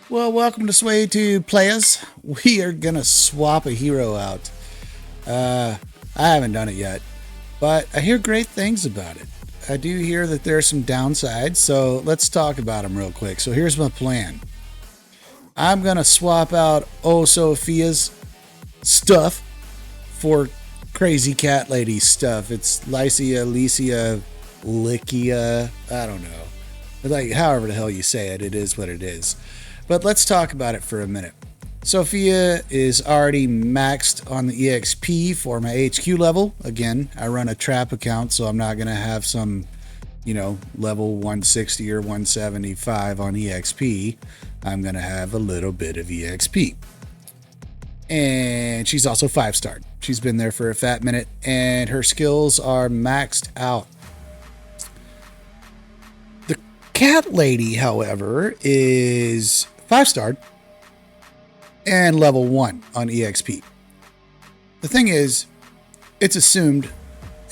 Well, welcome to swadetoob players. We are gonna swap a hero out. I haven't done it yet, but I hear great things about it. I do hear that there are some downsides, so let's talk about them real quick. So here's my plan. I'm gonna swap out Sophia's stuff for crazy cat lady stuff. It's Lycia, Lycia, I don't know. Like however the hell you say it, it is what it is. But let's talk about it for a minute. Sophia is already maxed on the EXP for my HQ level. Again, I run a trap account, so I'm not going to have some, level 160 or 175 on EXP. I'm going to have a little bit of EXP. And she's also 5-starred. She's been there for a fat minute, and her skills are maxed out. The cat lady, however, is 5-starred and level 1 on EXP. The thing is, it's assumed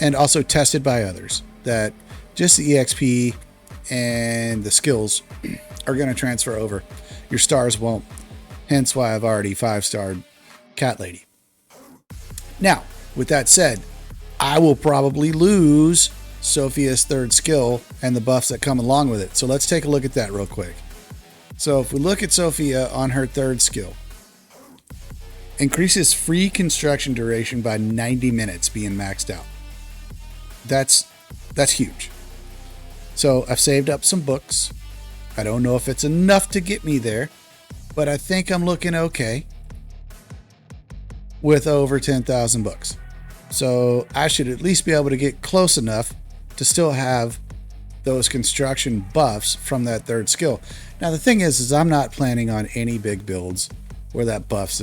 and also tested by others that just the EXP and the skills are going to transfer over. Your stars won't. Hence why I've already 5-starred cat lady. Now, with that said, I will probably lose Sophia's 3rd skill and the buffs that come along with it. So let's take a look at that real quick. So if we look at Sophia on her 3rd skill, increases free construction duration by 90 minutes being maxed out. That's huge. So I've saved up some books. I don't know if it's enough to get me there, but I think I'm looking okay with over 10,000 books. So I should at least be able to get close enough to still have those construction buffs from that 3rd skill. Now the thing is I'm not planning on any big builds where that buff's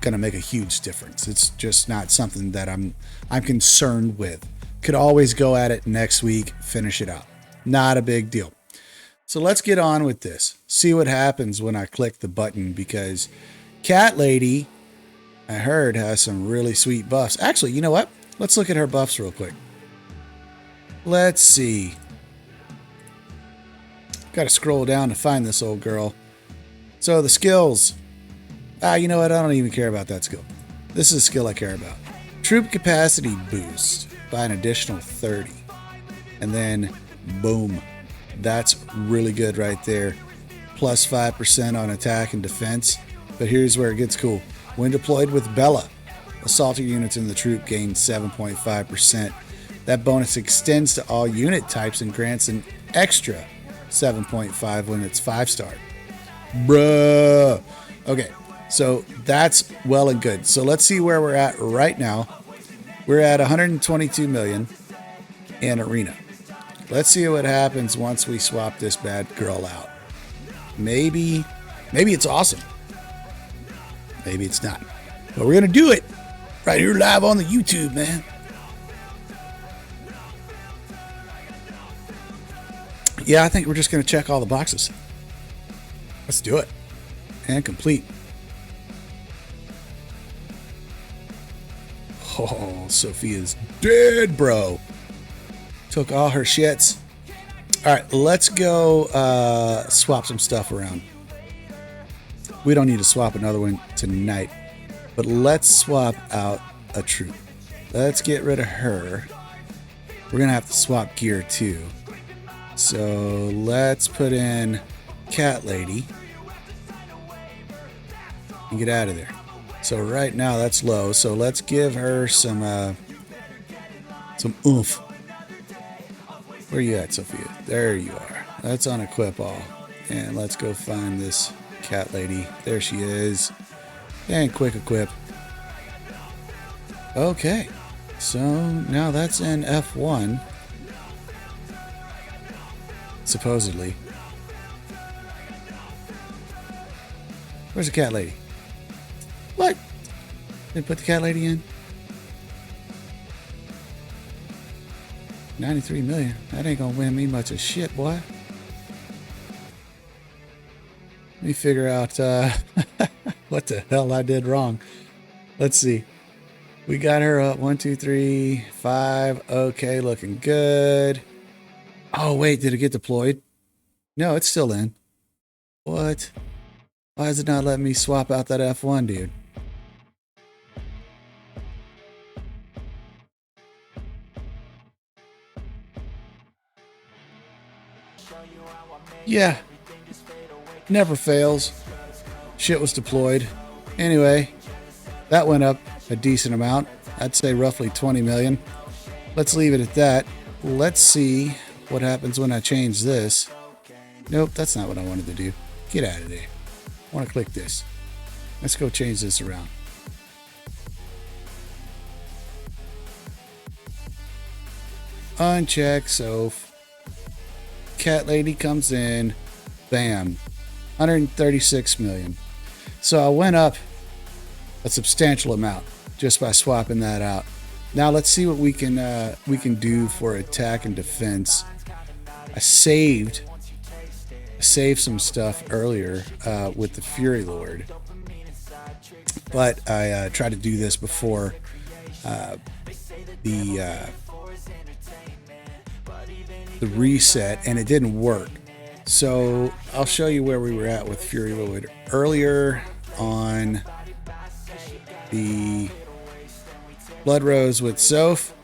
gonna make a huge difference. It's just not something that I'm concerned with. Could always go at it next week, finish it out. Not a big deal. So let's get on with this. See what happens when I click the button, because Cat Lady, I heard, has some really sweet buffs. Actually, you know what? Let's look at her buffs real quick. Let's see. Got to scroll down to find this old girl. So the skills. You know what? I don't even care about that skill. This is a skill I care about. Troop capacity boost by an additional 30. And then, boom. That's really good right there. Plus 5% on attack and defense. But here's where it gets cool. When deployed with Bella, assaulter units in the troop gain 7.5%. That bonus extends to all unit types and grants an extra 7.5 when it's 5-starred. Bruh. Okay, so that's well and good. So let's see where we're at right now. We're at 122 million in arena. Let's see what happens once we swap this bad girl out. Maybe it's awesome. Maybe it's not. But we're going to do it right here live on the YouTube, man. Yeah, I think we're just going to check all the boxes. Let's do it. And complete. Oh, Sophia's dead, bro. Took all her shits. All right, let's go swap some stuff around. We don't need to swap another one tonight, but let's swap out a troop. Let's get rid of her. We're going to have to swap gear too. So let's put in Cat Lady and get out of there. So right now that's low. So let's give her some oomph. Where you at, Sophia? There you are. Let's unequip all. And let's go find this Cat Lady. There she is. And quick equip. Okay. So now that's in F1. Supposedly. Where's the Cat Lady? What? They put the Cat Lady in? 93 million. That ain't gonna win me much of shit, boy. Let me figure out what the hell I did wrong. Let's see. We got her up 1, 2, 3, 5. Okay, looking good. Oh, wait, did it get deployed? No, it's still in. What? Why is it not letting me swap out that F1, dude? Yeah, never fails. Shit was deployed. Anyway, that went up a decent amount. I'd say roughly 20 million. Let's leave it at that. Let's see what happens when I change this. Nope, that's not what I wanted to do. Get out of there. I want to click this. Let's go change this around. Uncheck Soph. Cat lady comes in. Bam. 136 million. So I went up a substantial amount just by swapping that out. Now let's see what we can do for attack and defense. I saved some stuff earlier with the Fury Lord, but I tried to do this before the reset, and it didn't work. So I'll show you where we were at with Fury Lord earlier on the Blood Rose with Soph.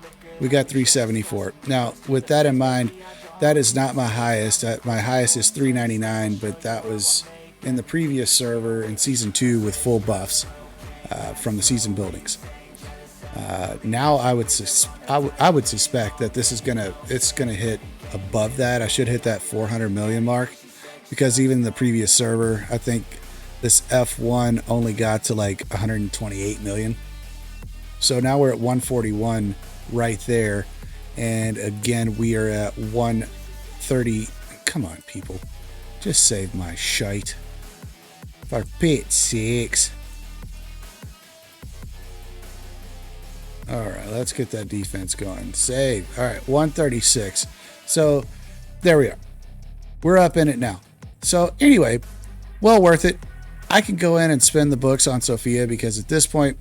We got 374. Now, with that in mind, that is not my highest. My highest is 399, but that was in the previous server in Season 2 with full buffs from the season buildings. Now I would suspect that this is gonna hit above that. I should hit that 400 million mark, because even the previous server, I think this F1 only got to like 128 million. So now we're at 141 right there. And again, we are at 130. Come on, people. Just save my shite. For Pete's sakes. All right, let's get that defense going. Save. All right, 136. So there we are. We're up in it now. So anyway, well worth it. I can go in and spend the books on Sophia, because at this point,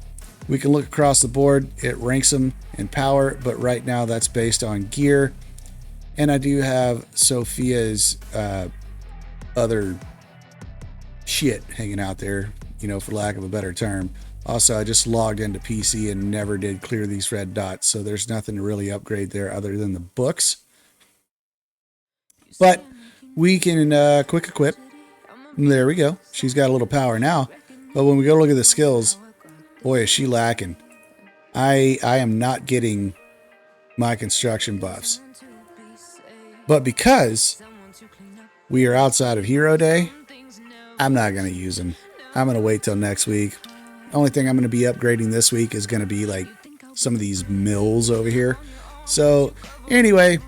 we can look across the board. It ranks them in power, but right now that's based on gear. And I do have Sophia's other shit hanging out there, you know, for lack of a better term. Also, I just logged into PC and never did clear these red dots, so there's nothing to really upgrade there other than the books. But we can quick equip. There we go. She's got a little power now. But when we go look at the skills, boy, is she lacking. I am not getting my construction buffs. But because we are outside of Hero Day, I'm not going to use them. I'm going to wait till next week. Only thing I'm going to be upgrading this week is going to be like some of these mills over here. So anyway,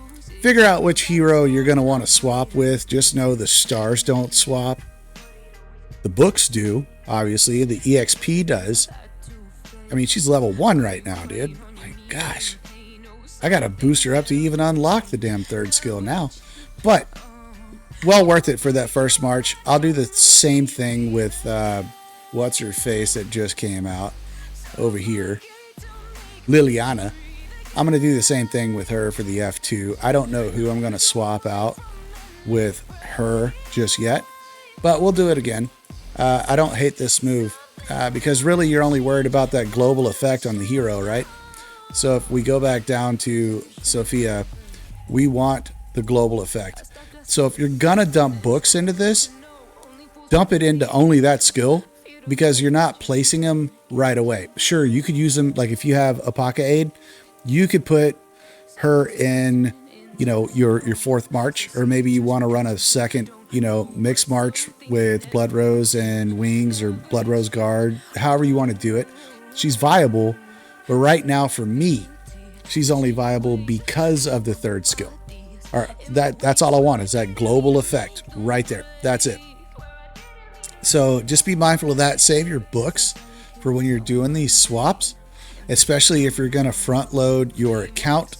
figure out which hero you're going to want to swap with. Just know the stars don't swap. The books do, obviously. The EXP does. I mean, she's level 1 right now, dude. My gosh. I got to boost her up to even unlock the damn third skill now. But well worth it for that first march. I'll do the same thing with what's her face that just came out over here, Liliana. I'm going to do the same thing with her for the F2. I don't know who I'm going to swap out with her just yet, but we'll do it again. I don't hate this move because really you're only worried about that global effect on the hero, right? So if we go back down to Sophia, we want the global effect. So if you're going to dump books into this, dump it into only that skill, because you're not placing them right away. Sure, you could use them, like if you have Apaka Aid, you could put her in, you know, your fourth march, or maybe you want to run a second, you know, mixed march with Blood Rose and Wings or Blood Rose Guard, however you want to do it. She's viable, but right now for me, she's only viable because of the third skill. All right, that's all I want is that global effect right there. That's it. So just be mindful of that. Save your books for when you're doing these swaps, especially if you're going to front load your account.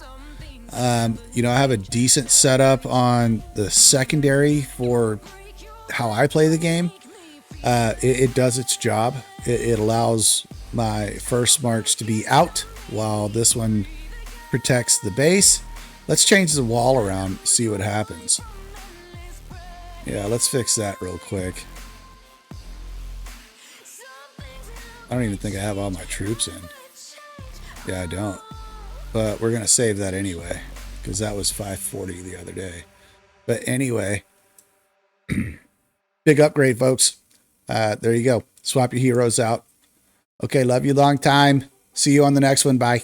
You know, I have a decent setup on the secondary for how I play the game. It does its job. It allows my first march to be out while this one protects the base. Let's change the wall around, see what happens. Yeah, let's fix that real quick. I don't even think I have all my troops in. Yeah, I don't. But we're going to save that anyway, because that was 540 the other day. But anyway, big upgrade, folks. There you go. Swap your heroes out. Okay, love you long time. See you on the next one. Bye.